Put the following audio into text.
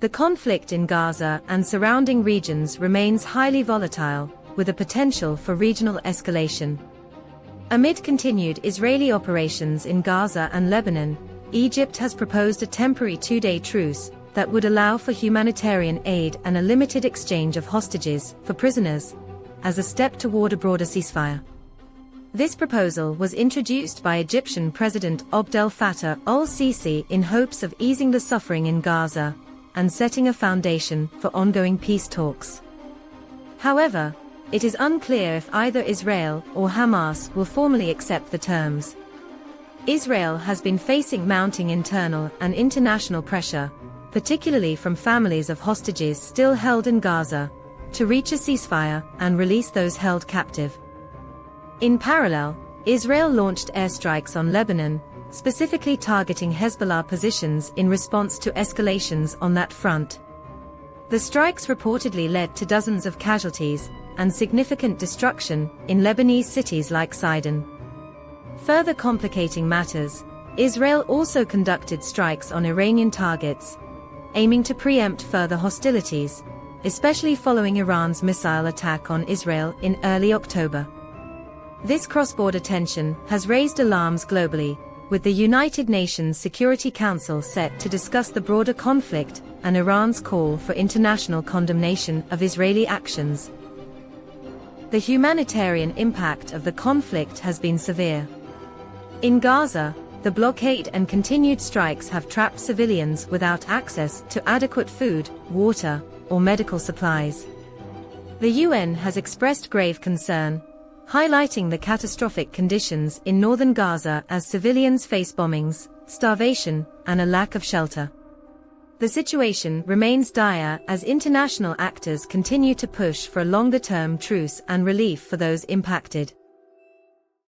The conflict in Gaza and surrounding regions remains highly volatile, with a potential for regional escalation. Amid continued Israeli operations in Gaza and Lebanon, Egypt has proposed a temporary two-day truce that would allow for humanitarian aid and a limited exchange of hostages for prisoners, as a step toward a broader ceasefire. This proposal was introduced by Egyptian President Abdel Fattah al-Sisi in hopes of easing the suffering in Gaza and setting a foundation for ongoing peace talks. However, it is unclear if either Israel or Hamas will formally accept the terms. Israel has been facing mounting internal and international pressure, particularly from families of hostages still held in Gaza, to reach a ceasefire and release those held captive. In parallel, Israel launched airstrikes on Lebanon, specifically targeting Hezbollah positions in response to escalations on that front. The strikes reportedly led to dozens of casualties and significant destruction in Lebanese cities like Sidon. Further complicating matters, Israel also conducted strikes on Iranian targets, aiming to preempt further hostilities, especially following Iran's missile attack on Israel in early October. This cross-border tension has raised alarms globally, with the United Nations Security Council set to discuss the broader conflict and Iran's call for international condemnation of Israeli actions. The humanitarian impact of the conflict has been severe. In Gaza, the blockade and continued strikes have trapped civilians without access to adequate food, water, or medical supplies. The UN has expressed grave concern, highlighting the catastrophic conditions in northern Gaza as civilians face bombings, starvation, and a lack of shelter. The situation remains dire as international actors continue to push for a longer-term truce and relief for those impacted.